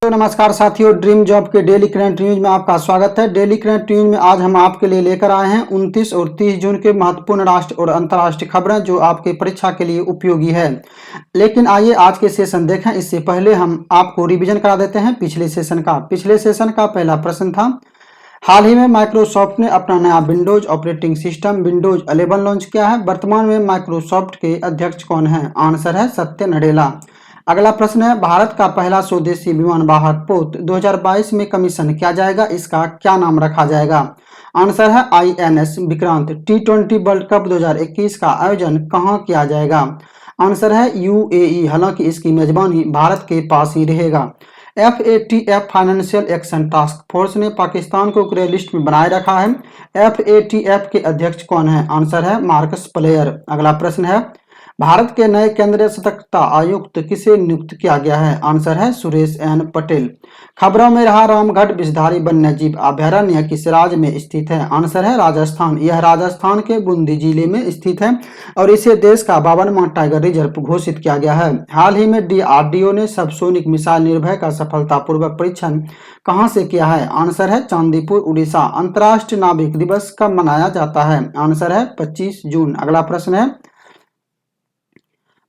तो नमस्कार साथियों, ड्रीम जॉब के डेली करंट न्यूज में आपका स्वागत है। डेली करंट न्यूज में आज हम आपके लिए लेकर आए हैं 29 और 30 जून के महत्वपूर्ण राष्ट्रीय और अंतर्राष्ट्रीय खबरें जो आपके परीक्षा के लिए उपयोगी है। लेकिन आइए आज के सेशन देखें। इससे पहले हम आपको रिवीजन करा देते हैं पिछले सेशन का पहला प्रश्न था, हाल ही में माइक्रोसॉफ्ट ने अपना नया Windows operating system Windows 11 launch किया है। वर्तमान में माइक्रोसॉफ्ट के अध्यक्ष कौन है? आंसर है सत्य नडेला। अगला प्रश्न है, भारत का पहला स्वदेशी विमान वाहक पोत 2022 में कमीशन किया जाएगा, इसका क्या नाम रखा जाएगा? आंसर है INS Vikrant. T20 world cup 2021 का आयोजन कहां किया जाएगा? आंसर है UAE, हालांकि इसकी मेजबानी भारत के पास ही रहेगा। FATF financial action task force ने पाकिस्तान को ग्रे लिस्ट में बनाए रखा है। FATF के अध्यक्ष कौन है? आंसर है मार्कस प्लेयर। अगला प्रश्न है, भारत के नए केंद्रीय सतर्कता आयुक्त किसे नियुक्त किया गया है? आंसर है सुरेश एन पटेल। खबरों में रहा, रामगढ़ विषधारी वन्यजीव अभयारण्य किस राज्य में स्थित है? आंसर है राजस्थान। यह राजस्थान के बूंदी जिले में स्थित है और इसे देश का 52वां टाइगर रिजर्व घोषित किया गया है। हाल ही में DRDO ने सबसोनिक मिसाइल निर्भय का सफलतापूर्वक परीक्षण कहां से किया है? आंसर है चांदीपुर, उड़ीसा। अंतर्राष्ट्रीय नाविक दिवस कब मनाया जाता है? आंसर है 25 जून। अगला प्रश्न है,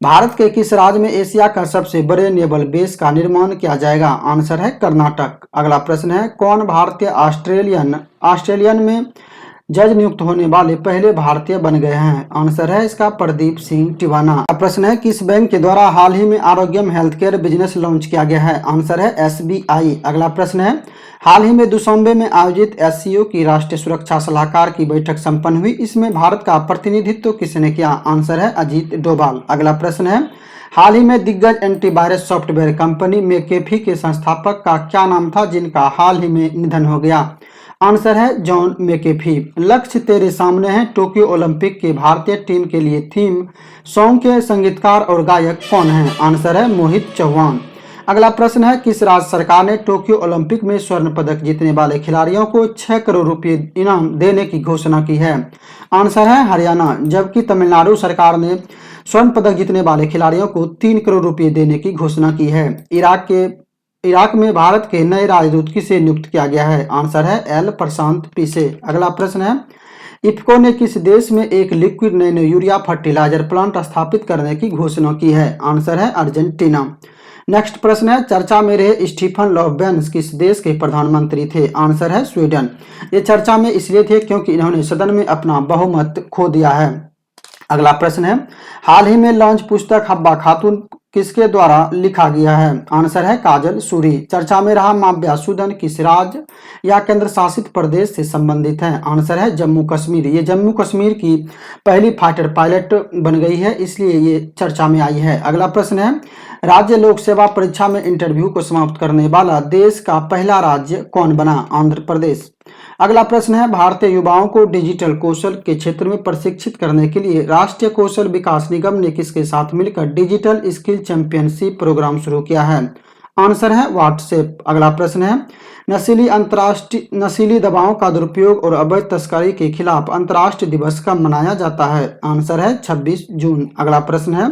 भारत के किस राज्य में एशिया का सबसे बड़े नेवल बेस का निर्माण किया जाएगा? आंसर है कर्नाटक। अगला प्रश्न है, कौन भारतीय ऑस्ट्रेलियन में जज नियुक्त होने वाले पहले भारतीय बन गए हैं? आंसर है इसका प्रदीप सिंह टिवाना। प्रश्न है, किस बैंक के द्वारा हाल ही में आरोग्यम हेल्थ केयर बिजनेस लॉन्च किया गया है? आंसर है SBI। अगला प्रश्न है, हाल ही में दुशांबे में आयोजित SCO की राष्ट्रीय सुरक्षा सलाहकार की बैठक संपन्न हुई, इसमें भारत का प्रतिनिधित्व किसने किया? आंसर है अजीत डोभाल। अगला प्रश्न है, हाल ही में दिग्गज एंटीवायरस सॉफ्टवेयर कंपनी मैकेफी के संस्थापक का क्या नाम था जिनका हाल ही में निधन हो गया? आंसर है जॉन मैकेफी। लक्ष्य तेरे सामने है टोक्यो ओलंपिक के भारतीय टीम के लिए थीम सॉन्ग के संगीतकार और गायक कौन है? आंसर है मोहित चौहान। अगला प्रश्न है, किस राज्य सरकार ने टोक्यो ओलंपिक में स्वर्ण पदक जीतने वाले खिलाड़ियों को 6 करोड़ रुपए इनाम देने की घोषणा की है? आंसर है हरियाणा। जबकि तमिलनाडु सरकार ने स्वर्ण पदक जीतने वाले खिलाड़ियों को 3 करोड़ रुपए देने की घोषणा की है। इराक में भारत के नए राजदूत किसे नियुक्त किया गया है? आंसर है एल प्रशांत पीसे। अगला प्रश्न है, इफ्को ने किस देश में एक liquid nano urea fertiliser plant स्थापित करने की घोषणा की है? आंसर है अर्जेंटीना। नेक्स्ट प्रश्न है, चर्चा में रहे स्टीफन लोफवेन किस देश के प्रधानमंत्री थे? आंसर है स्वीडन। ये चर्चा में इसलिए थे क्योंकि इन्होंने सदन में अपना बहुमत खो दिया है। अगला प्रश्न है, हाल ही में लॉन्च पुस्तक हब्बा खातून किसके द्वारा लिखा गया है? आंसर है काजल सूरी। चर्चा में रहा, माव्या सुदन किस राज्य या केंद्र शासित प्रदेश से संबंधित है? आंसर है जम्मू कश्मीर। ये जम्मू कश्मीर की पहली फाइटर पायलट बन गई है, इसलिए ये चर्चा में आई है। अगला प्रश्न है, राज्य लोक सेवा परीक्षा में इंटरव्यू को समाप्त करने वाला देश का पहला राज्य कौन बना? आंध्र प्रदेश। अगला प्रश्न है, भारतीय युवाओं को डिजिटल कौशल के क्षेत्र में प्रशिक्षित करने के लिए राष्ट्रीय कौशल विकास निगम ने किसके साथ मिलकर डिजिटल स्किल चैंपियनशिप प्रोग्राम शुरू किया है? आंसर है व्हाट्सएप। अगला प्रश्न है, नशीली दवाओं का दुरुपयोग और अवैध तस्करी के खिलाफ अंतर्राष्ट्रीय दिवस कब मनाया जाता है? आंसर है 26 जून। अगला प्रश्न है,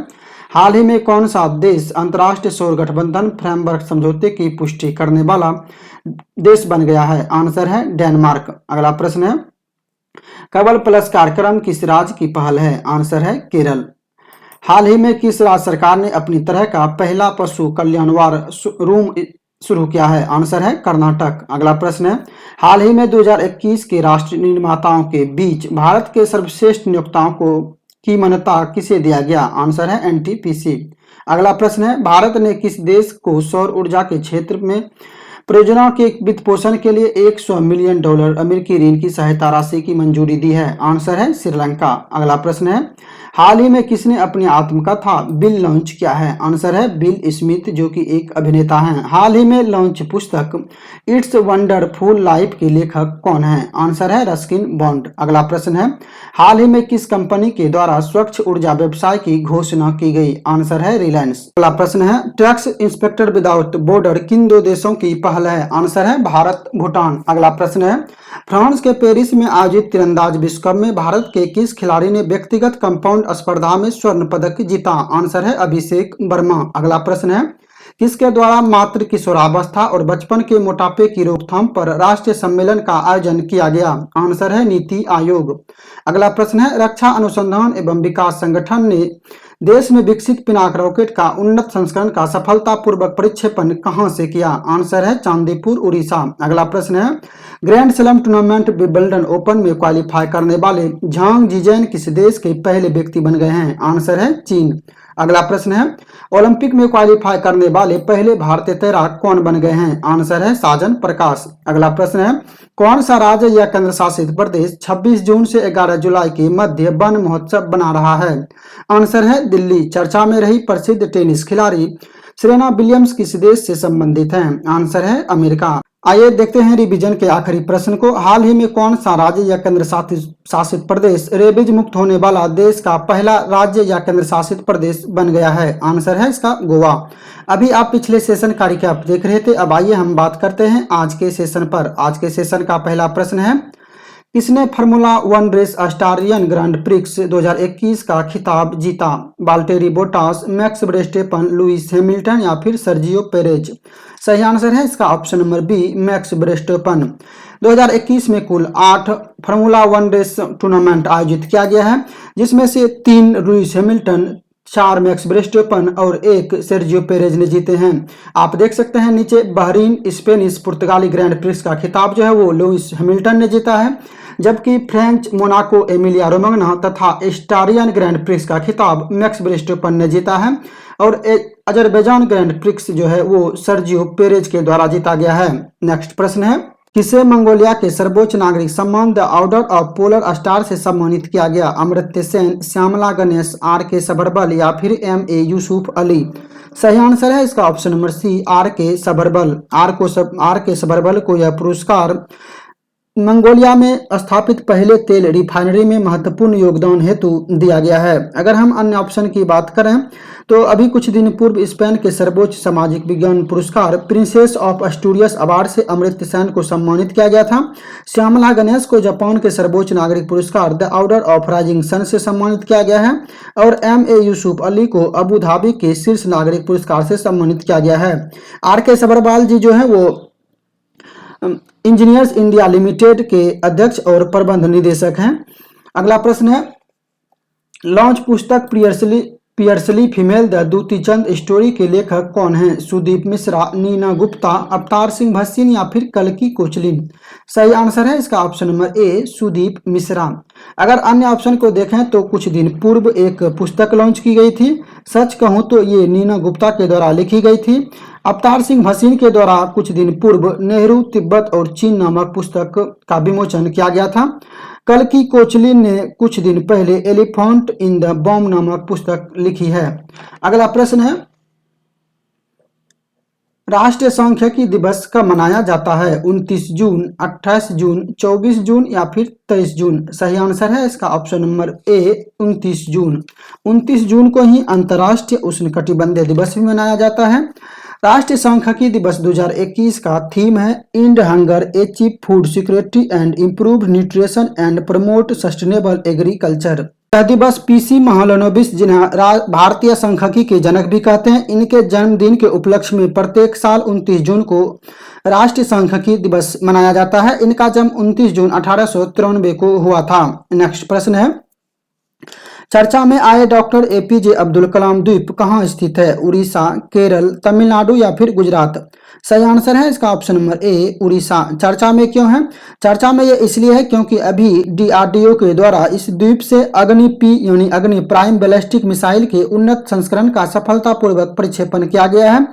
हाल ही में कौन सा देश अंतर्राष्ट्रीय सौर गठबंधन फ्रेमवर्क समझौते की पुष्टि करने वाला देश बन गया है? आंसर है डेनमार्क। अगला प्रश्न है, कबल प्लस कार्यक्रम किस राज्य की पहल है? आंसर है केरल। हाल ही में किस राज्य सरकार ने अपनी तरह का पहला पशु कल्याणवार रूम शुरू किया है? आंसर है कर्नाटक। अगला प्रश्न है, हाल ही में 2021 के राष्ट्रीय निर्माताओं के बीच भारत के सर्वश्रेष्ठ नियोक्ताओं की मान्यता किसे दिया गया? आंसर है NTPC। अगला प्रश्न है, भारत ने किस देश को सौर ऊर्जा के क्षेत्र में परियोजनाओं के वित्त पोषण के लिए $100 मिलियन अमेरिकी ऋण की सहायता राशि की मंजूरी दी है? आंसर है श्रीलंका। अगला प्रश्न है, हाल ही में किसने अपनी आत्मकथा बिल लॉन्च किया है? आंसर है बिल स्मिथ, जो कि एक अभिनेता हैं। हाल ही में लॉन्च पुस्तक इट्स वंडरफुल लाइफ के लेखक कौन है? आंसर है रस्किन बॉन्ड। अगला प्रश्न है, हाल ही में किस कंपनी के द्वारा स्वच्छ ऊर्जा व्यवसाय की घोषणा की गई? आंसर है रिलायंस। अगला प्रश्न है, टैक्स इंस्पेक्टर विदाउट बॉर्डर किन 2 देशों की पहल है? आंसर है भारत भूटान। अगला प्रश्न है, फ्रांस के पेरिस में आयोजित तीरंदाज विश्व कप में भारत के किस खिलाड़ी ने व्यक्तिगत कंपाउंड स्पर्धा में स्वर्ण पदक जीता? आंसर है अभिषेक वर्मा। अगला प्रश्न है, किसके द्वारा मातृ किशोरावस्था और बचपन के मोटापे की रोकथाम पर राष्ट्रीय सम्मेलन का आयोजन किया गया? आंसर है नीति आयोग। अगला प्रश्न है, रक्षा अनुसंधान एवं विकास संगठन ने देश में विकसित पिनाक रॉकेट का उन्नत संस्करण का सफलतापूर्वक प्रक्षेपण कहां से किया? आंसर है चांदीपुर, उड़ीसा। अगला प्रश्न है, grand slam tournament Wimbledon open में क्वालिफाई करने वाले झांग जीजैन किस देश के पहले व्यक्ति बन गए हैं? आंसर है चीन। अगला प्रश्न है, ओलंपिक में क्वालिफाई करने वाले पहले भारतीय तैराक कौन बन गए हैं? आंसर है साजन प्रकाश। अगला प्रश्न है, कौन सा राज्य या केंद्र शासित प्रदेश 26 जून से 11 जुलाई के मध्य वन महोत्सव बना रहा है? आंसर है दिल्ली। चर्चा में रही प्रसिद्ध टेनिस खिलाड़ी सेरेना विलियम्स किस देश से संबंधित हैं? आंसर है अमेरिका। आइए देखते हैं रिवीजन के आखिरी प्रश्न को। हाल ही में कौन सा राज्य या केंद्र शासित प्रदेश रेबीज मुक्त होने वाला देश का पहला राज्य या केंद्र शासित प्रदेश बन गया है? आंसर है इसका गोवा। अभी आप पिछले सेशन का रिकैप देख रहे थे, अब आइए हम बात करते हैं आज के सेशन पर। आज के सेशन का पहला प्रश्न है, किसने formula 1 race Australian grand prix 2021 का खिताब जीता? Valtteri Bottas, Max Verstappen, Lewis Hamilton या फिर सर्जियो पेरेज? सही आंसर है इसका option number B, Max Verstappen. 2021 में कुल 8 फार्मूला 1 रेस टूर्नामेंट आयोजित किया गया है, जिसमें से 3 लुइस हैमिल्टन, 4 मैक्स वर्स्टेपन और 1 सर्जियो पेरेज ने जीते हैं। आप देख सकते हैं नीचे बहरीन, स्पेनिश, पुर्तगाली ग्रैंड प्रिक्स का खिताब जो है वो लुइस हैमिल्टन ने जीता है, जबकि फ्रेंच, मोनाको, एमिलिया रोमांगना तथा ऑस्ट्रियन ग्रैंड प्रिक्स का खिताब मैक्स वर्स्टेपन ने जीता है और अजरबैजान ग्रैंड प्रिक्स जो है वो सर्जियो पेरेज के द्वारा जीता गया है। नेक्स्ट प्रश्न है, किसे मंगोलिया के सर्वोच्च नागरिक सम्मान the Order of polar star से सम्मानित किया गया? अमर्त्य सेन, श्यामला गणेश, R.K. सबरबल या फिर M.A. यूसुफ अली? सही आंसर है इसका ऑप्शन नंबर सी, R.K. सबरबल। R.K. सबरबल को यह पुरस्कार मंगोलिया में स्थापित पहले तेल रिफाइनरी में महत्वपूर्ण योगदान हेतु दिया गया है। अगर हम अन्य ऑप्शन की बात करें तो अभी कुछ दिन पूर्व स्पेन के सर्वोच्च सामाजिक विज्ञान पुरस्कार प्रिंसेस ऑफ एस्टूरियस अवार्ड से अमर्त्य सेन को सम्मानित किया गया था। श्यामला गणेश को जापान के सर्वोच्च नागरिक पुरस्कार the Order of Rising Sun से सम्मानित किया गया है और M.A. यूसुफ अली को अबू धाबी के शीर्ष नागरिक पुरस्कार से सम्मानित किया गया है। R.K. सबरवाल जी जो है वो इंजीनियर्स इंडिया लिमिटेड के अध्यक्ष और प्रबंध निदेशक हैं। अगला प्रश्न है, लॉन्च पुस्तक पियर्सली female the Dutee Chand story के लेखक कौन हैं? सुदीप मिश्रा, नीना गुप्ता, अवतार सिंह भसीन या फिर कल्की कोचलिन? सही आंसर है इसका option number A, Sudeep Mishra. अगर अन्य ऑप्शन को देखें तो कुछ दिन पूर्व एक पुस्तक लॉन्च की गई थी, सच कहूं तो ये नीना गुप्ता के द्वारा लिखी गई थी। अवतार सिंह भसीन के द्वारा कुछ दिन पूर्व नेहरू, तिब्बत और चीन नामक पुस्तक का विमोचन किया गया था। कल्की कोचलिन ने कुछ दिन पहले एलिफेंट इन द बॉम्ब नामक पुस्तक लिखी है। अगला प्रश्न है, राष्ट्रीय सांख्यिकी दिवस कब मनाया जाता है? 29 जून, 28 जून, 24 जून या फिर 23 जून? सही आंसर है इसका ऑप्शन नंबर ए, 29 जून। 29 जून को ही अंतर्राष्ट्रीय उष्णकटिबंधीय दिवस भी मनाया जाता है। राष्ट्रीय सांख्यिकी दिवस 2021 का थीम है and hunger, achieve food security and improve nutrition and promote sustainable agriculture. यह दिवस PC महालनोबिस, जिन्हें भारतीय सांख्यिकी के जनक भी कहते हैं, इनके जन्मदिन के उपलक्ष्य में प्रत्येक साल 29 जून को राष्ट्रीय सांख्यिकी दिवस मनाया जाता है। इनका जन्म 29 जून 1893 को हुआ था। नेक्स्ट प्रश्न है, चर्चा में आए डॉक्टर APJ अब्दुल कलाम द्वीप कहाँ स्थित है? उड़ीसा, केरल, तमिलनाडु या फिर गुजरात? सही आंसर है इसका ऑप्शन नंबर ए, उड़ीसा। चर्चा में क्यों है? चर्चा में ये इसलिए है क्योंकि अभी DRDO के द्वारा इस द्वीप से अग्नि P यानी अग्नि प्राइम बैलिस्टिक मिसाइल के उन्नत संस्करण का सफलतापूर्वक प्रक्षेपण किया गया है,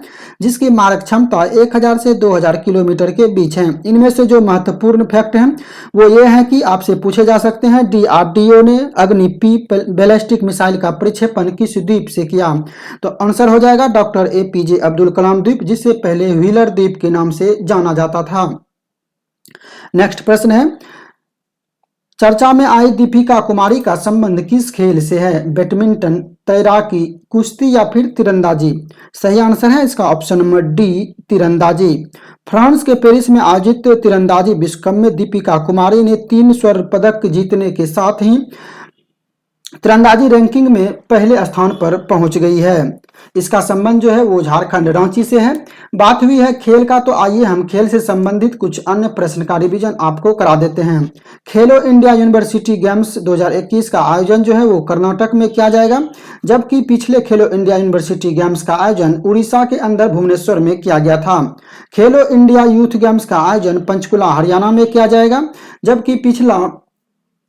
जिसकी मारक क्षमता 1000 से 2000 किलोमीटर के बीच है। इनमें से जो महत्वपूर्ण फैक्ट हैं वो ये है कि आपसे पूछे जा सकते हैं, DRDO ने अग्नि P बैलिस्टिक मिसाइल का प्रक्षेपण किस द्वीप से किया? तो आंसर हो जाएगा डॉक्टर APJ अब्दुल कलाम द्वीप, जिसे पहले व्हीलर द्वीप के नाम से जाना जाता था। नेक्स्ट प्रश्न है, चर्चा में आई दीपिका कुमारी का संबंध किस खेल से है? बैडमिंटन, तैराकी, कुश्ती या फिर तीरंदाजी? सही आंसर है इसका ऑप्शन नंबर डी, तीरंदाजी। फ्रांस के पेरिस में आयोजित तीरंदाजी विश्व कप में दीपिका कुमारी ने 3 स्वर्ण पदक जीतने के साथ ही तीरंदाजी रैंकिंग में पहले स्थान पर पहुंच गई है। इसका संबंध जो है वो झारखंड रांची से है। बात हुई है खेल का, तो आइए हम खेल से संबंधित कुछ अन्य प्रश्न का रिवीजन आपको करा देते हैं। खेलो इंडिया यूनिवर्सिटी गेम्स 2021 का आयोजन जो है वो कर्नाटक में किया जाएगा, जबकि पिछले खेलो इंडिया यूनिवर्सिटी गेम्स का आयोजन उड़ीसा के अंदर भुवनेश्वर में किया गया था। खेलो इंडिया यूथ गेम्स का आयोजन पंचकुला हरियाणा में किया जाएगा, जबकि पिछला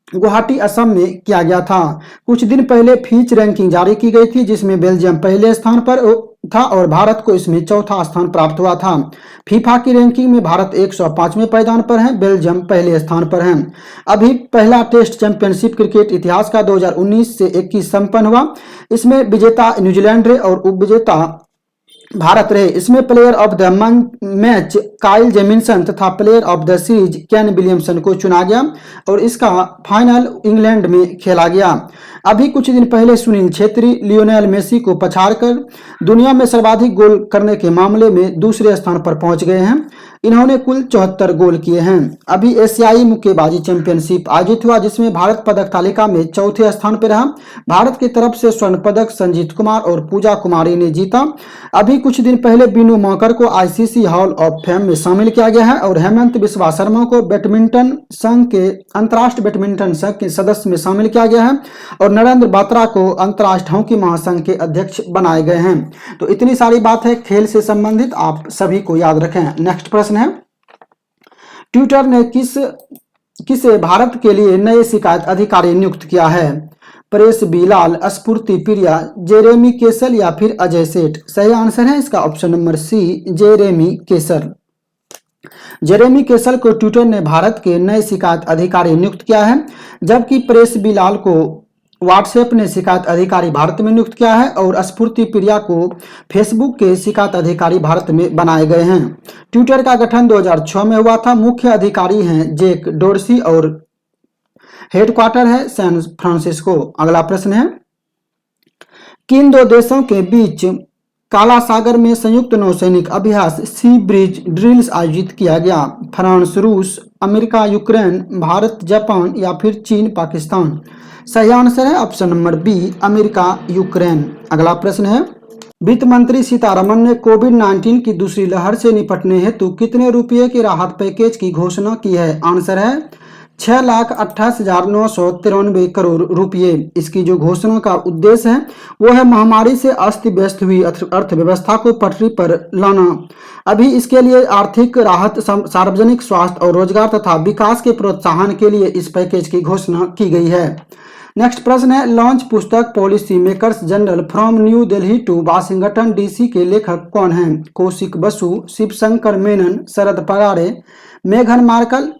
गुवाहाटी असम में किया गया था। कुछ दिन पहले फीच रैंकिंग जारी की गई थी, जिसमें बेल्जियम पहले स्थान पर था और भारत को इसमें चौथा स्थान प्राप्त हुआ था। फीफा की रैंकिंग में भारत 105वें पायदान पर है, बेल्जियम पहले स्थान पर है। अभी पहला टेस्ट चैंपियनशिप क्रिकेट इतिहास का 2019 से 21 संपन्न हुआ। इसमें विजेता न्यूजीलैंड रहे और उपविजेता भारत रहे। इसमें player of the match Kyle Jamieson तथा player of the series Kane Williamson को चुना गया और इसका फाइनल इंग्लैंड में खेला गया। अभी कुछ दिन पहले सुनील छेत्री लियोनेल मेसी को पछाड़कर दुनिया में सर्वाधिक गोल करने के मामले में दूसरे स्थान पर पहुंच गए हैं। इन्होंने कुल 74 गोल किए हैं। अभी एशियाई मुक्केबाजी चैंपियनशिप आयोजित हुआ, जिसमें भारत पदक तालिका में चौथे स्थान पर रहा। भारत की तरफ से स्वर्ण पदक संजीत कुमार और पूजा कुमारी ने जीता। अभी कुछ दिन पहले बीनू मौकर को आईसीसी हॉल ऑफ फेम में शामिल किया गया है और हेमंत बिस्वा शर्मा को बैडमिंटन संघ के अंतर्राष्ट्रीय बैडमिंटन संघ के सदस्य में शामिल किया गया है और नरेंद्र बात्रा को अंतर्राष्ट्रीय हॉकी महासंघ के अध्यक्ष बनाए गए हैं। तो इतनी सारी बात है खेल से संबंधित, आप सभी को याद रखें। नेक्स्ट प्रश्न है, ट्विटर ने किसे भारत के लिए नए शिकायत अधिकारी नियुक्त किया है? परेश बिलाल, स्फूर्ति प्रिया, जेरेमी केसर या फिर अजय सेठ? सही आंसर है इसका ऑप्शन नंबर सी, जेरेमी केसर। जेरेमी केसर को ट्विटर ने भारत के नए शिकायत अधिकारी नियुक्त किया है, जबकि परेश बिलाल को व्हाट्सएप ने शिकायत अधिकारी भारत में नियुक्त किया है और स्फूर्ति प्रिया को फेसबुक के शिकायत अधिकारी भारत में बनाए गए हैं। ट्विटर का गठन 2006 में हुआ था। मुख्य अधिकारी हैं जैक डोर्सी और हेडक्वार्टर है सैन फ्रांसिस्को। अगला प्रश्न है, किन दो देशों के बीच काला सागर में संयुक्त नौसैनिक अभ्यास सी ब्रिज ड्रिल्स आयोजित किया गया? फ्रांस रूस, अमेरिका यूक्रेन, भारत जापान या फिर चीन पाकिस्तान? सही आंसर है option number B, America Ukraine. अगला प्रश्न है, वित्त मंत्री सीतारमण ने कोविड-19 की दूसरी लहर से निपटने हेतु कितने रुपये के राहत पैकेज की घोषणा की है? आंसर है 6,28,993 करोड़ रुपये। इसकी जो घोषणा का उद्देश्य है वो है महामारी से अस्त व्यस्त हुई अर्थव्यवस्था को पटरी पर लाना। अभी इसके लिए आर्थिक राहत, सार्वजनिक स्वास्थ्य और रोजगार तथा विकास के प्रोत्साहन के लिए इस पैकेज की घोषणा की गई है। नेक्स्ट प्रश्न है, लॉन्च पुस्तक policy makers general from New Delhi to Washington DC के लेखक कौन हैं? कौशिक बसु, शिवशंकर मेनन, शरद पगारे, मेघन मार्कल?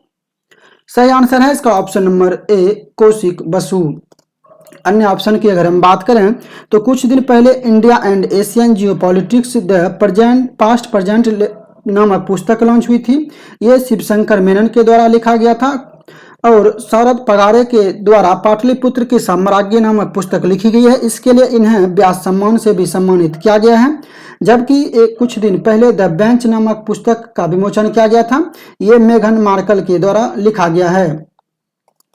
सही आंसर है इसका option number A, Kaushik Basu. अन्य ऑप्शन की अगर हम बात करें तो कुछ दिन पहले India and Asian geopolitics the past present नामक पुस्तक लॉन्च हुई थी। ये शिवशंकर मेनन के द्वारा लिखा गया था और शरद पगारे के द्वारा पाटलिपुत्र की साम्राज्य नामक पुस्तक लिखी गई है। इसके लिए इन्हें व्यास सम्मान से भी सम्मानित किया गया है, जबकि कुछ दिन पहले द बेंच नामक पुस्तक का विमोचन किया गया था। ये मेघन मार्कल के द्वारा लिखा गया है।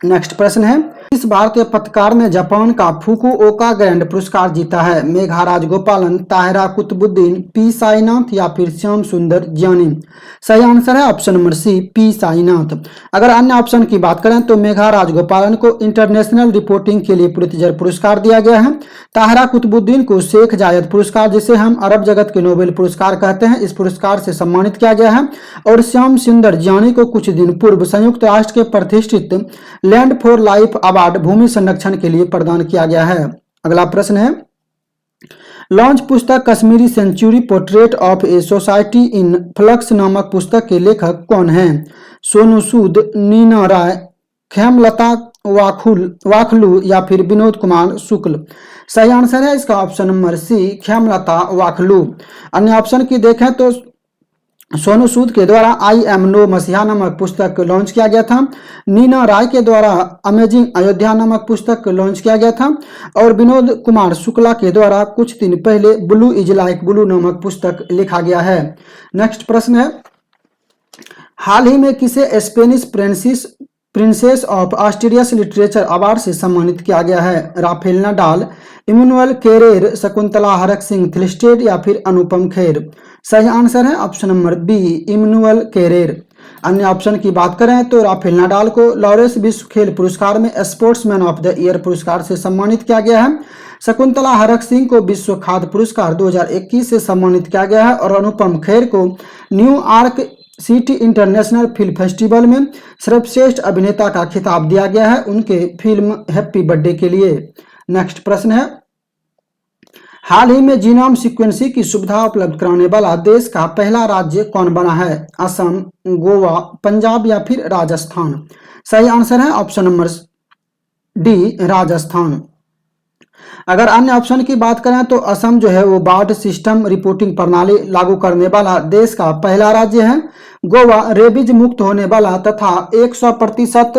नेक्स्ट प्रश्न है, इस भारतीय पत्रकार ने जापान का फुकुओका ग्रैंड पुरस्कार जीता है? मेघा राजगोपालन, ताहिरा कुतुबुद्दीन, पी साईनाथ या फिर श्याम सुंदर ज्ञानी? सही आंसर है option number C, P Sainath. अगर अन्य ऑप्शन की बात करें तो मेघा राजगोपालन को इंटरनेशनल रिपोर्टिंग के लिए पुलित्जर पुरस्कार दिया गया है। ताहिरा कुतुबुद्दीन को शेख जायद पुरस्कार, जिसे हम अरब जगत के नोबेल पुरस्कार कहते हैं, इस पुरस्कार से सम्मानित किया गया है। और श्याम सुंदर ज्ञानी को कुछ दिन पूर्व संयुक्त राष्ट्र के प्रतिष्ठित लैंड फॉर लाइफ अवार्ड भूमि संरक्षण के लिए प्रदान किया गया है। अगला प्रश्न है, लॉन्च पुस्तक Kashmiri century portrait of a society in flux नामक पुस्तक के लेखक कौन हैं? सोनू सूद, नीना राय, खेमलता वाखलू या फिर विनोद कुमार शुक्ल? सही आंसर है इसका ऑप्शन नंबर सी, खेमलता वाखलू। अन्य ऑप्शन की देखें तो सोनू सूद के द्वारा आई एम नो मसीहा नामक पुस्तक लॉन्च किया गया था। नीना राय के द्वारा अमेजिंग अयोध्या नामक पुस्तक लॉन्च किया गया था और विनोद कुमार शुक्ला के द्वारा कुछ दिन पहले ब्लू इज लाइक ब्लू नामक पुस्तक लिखा गया है। नेक्स्ट प्रश्न है, हाल ही में किसे Spanish Princess of Asturias literature award से सम्मानित किया गया है? Rafael Nadal, Emmanuel Carrère, Shakuntala Harak Singh Thilsted या फिर अनुपम खेर? सही आंसर है option number B, Emmanuel Carrère. अन्य ऑप्शन की बात करें तो राफेल नडाल को लॉरेंस विश्व खेल पुरस्कार में स्पोर्ट्समैन ऑफ द ईयर पुरस्कार से सम्मानित किया गया है। शकुंतला हरक सिंह को विश्व खाद्य पुरस्कार 2021 से सम्मानित किया गया है और अनुपम खेर को New York city international film festival में सर्वश्रेष्ठ अभिनेता का खिताब दिया गया है उनके फिल्म हैप्पी बर्थडे के लिए। नेक्स्ट प्रश्न है, हाल ही में जीनोम सीक्वेंसिंग की सुविधा उपलब्ध कराने वाला देश का पहला राज्य कौन बना है? असम, गोवा, पंजाब या फिर राजस्थान? सही आंसर है ऑप्शन नंबर डी, राजस्थान। अगर अन्य ऑप्शन की बात करें तो असम जो है वो बाढ़ सिस्टम रिपोर्टिंग प्रणाली लागू करने वाला देश का पहला राज्य है। गोवा रेबीज मुक्त होने वाला तथा 100%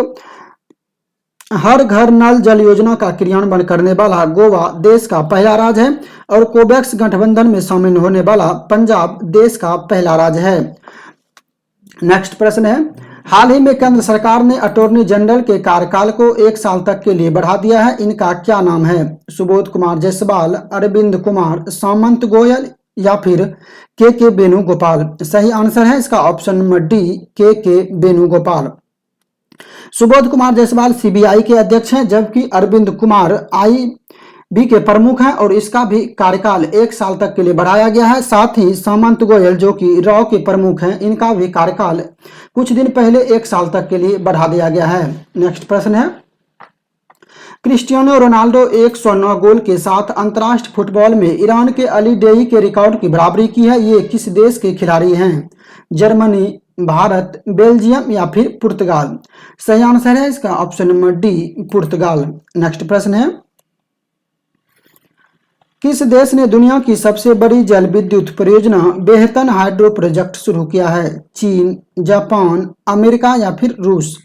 हर घर नल जल योजना का क्रियान्वयन करने वाला गोवा देश का पहला राज्य है और कोवैक्स गठबंधन में शामिल होने वाला पंजाब देश का पहला राज्य है। नेक्स्ट प्रश्न है, हाल ही में केंद्र सरकार ने अटॉर्नी जनरल के कार्यकाल को 1 साल तक के लिए बढ़ा दिया है, इनका क्या नाम है? सुबोध कुमार जायसवाल, अरविंद कुमार, सामंत गोयल या फिर के वेणुगोपाल? सही आंसर है इसका ऑप्शन नंबर डी, के वेणुगोपाल। सुबोध कुमार जायसवाल सीबीआई के अध्यक्ष हैं जबकि अरविंद कुमार आईबी के प्रमुख हैं और इसका भी कार्यकाल 1 साल तक के लिए बढ़ाया गया है। साथ ही सामंत गोयल जो कि रॉ के प्रमुख हैं इनका भी कार्यकाल कुछ दिन पहले 1 साल तक के लिए बढ़ा दिया गया है। नेक्स्ट प्रश्न है, क्रिस्टियानो रोनाल्डो 109 गोल के साथ अंतर्राष्ट्रीय फुटबॉल में ईरान के अली डेई के रिकॉर्ड की बराबरी की है, ये किस देश के खिलाड़ी हैं? जर्मनी, भारत, बेल्जियम या फिर पुर्तगाल? सही आंसर है इसका ऑप्शन नंबर डी, पुर्तगाल। नेक्स्ट प्रश्न है, किस देश ने दुनिया की सबसे बड़ी जल विद्युत परियोजना बेहतन हाइड्रो प्रोजेक्ट शुरू किया है? चीन, जापान, अमेरिका या फिर रूस?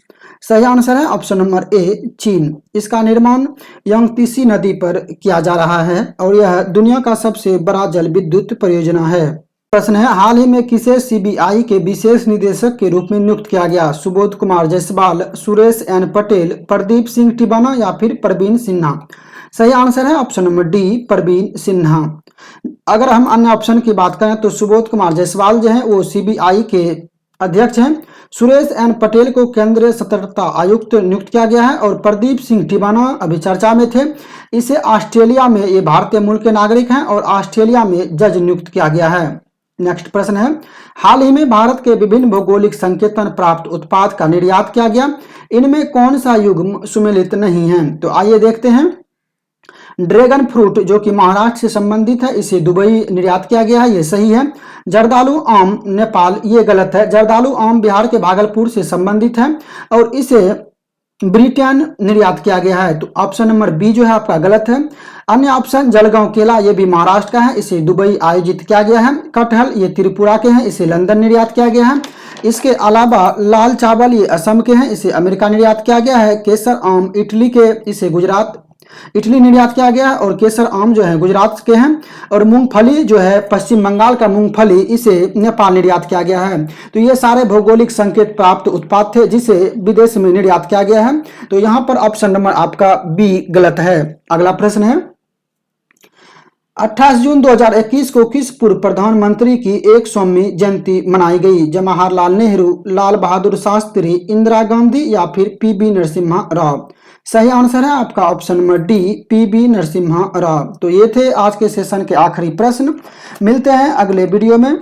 सही आंसर है ऑप्शन नंबर ए, चीन। इसका निर्माण यांगत्से नदी पर किया जा रहा है और यह दुनिया का सबसे बड़ा जल विद्युत परियोजना है। प्रश्न है, हाल ही में किसे सीबीआई के विशेष निदेशक के रूप में नियुक्त किया गया? सुबोध कुमार जायसवाल, सुरेश एन पटेल, प्रदीप सिंह टिबाना या फिर प्रवीण सिन्हा? सही आंसर है option number D, Praveen Sinha. अगर हम अन्य ऑप्शन की बात करें तो सुबोध कुमार जायसवाल जो हैं वो सीबीआई के अध्यक्ष हैं, सुरेश एन पटेल को केंद्रीय सतर्कता आयुक्त नियुक्त किया गया है और प्रदीप सिंह टिबाना अभी चर्चा में थे, इसे ऑस्ट्रेलिया में, ये भारतीय मूल के नागरिक हैं और ऑस्ट्रेलिया में जज नियुक्त किया गया है। नेक्स्ट प्रश्न है, हाल ही में भारत के विभिन्न भौगोलिक संकेतन प्राप्त उत्पाद का निर्यात किया गया, इनमें कौन सा युग्म सुमेलित नहीं है? तो आइए देखते हैं। ड्रैगन फ्रूट जो कि महाराष्ट्र से संबंधित है, इसे दुबई निर्यात किया गया है, ये सही है। जर्दालू आम नेपाल, ये गलत है। जर्दालू आम बिहार के भागलपुर से संबंधित है और इसे ब्रिटेन निर्यात किया गया है, तो ऑप्शन नंबर बी जो है आपका गलत है। अन्य ऑप्शन, जलगांव केला, ये भी महाराष्ट्र का है, इसे दुबई आयोजित किया गया है। कटहल, ये त्रिपुरा के हैं, इसे लंदन निर्यात किया गया है। इसके अलावा लाल चावल, ये असम के हैं, इसे अमेरिका निर्यात किया गया है। केसर आम इटली के, इसे इटली निर्यात किया गया है और केसर आम जो है गुजरात के हैं। और मूंगफली जो है पश्चिम बंगाल का मूंगफली, इसे नेपाल निर्यात किया गया है। तो ये सारे भौगोलिक संकेत प्राप्त उत्पाद थे जिसे विदेश में निर्यात किया गया है, तो यहाँ पर ऑप्शन नंबर आपका बी गलत है। अगला प्रश्न है, 28 जून 2021 को किस पूर्व प्रधानमंत्री की 100वीं जयंती मनाई गई? जवाहरलाल नेहरू, लाल बहादुर शास्त्री, इंदिरा गांधी या फिर पीबी नरसिम्हा राव? सही आंसर है आपका option number D, PB Narasimha Rao. तो ये थे आज के सेशन के आखिरी प्रश्न। मिलते हैं अगले वीडियो में।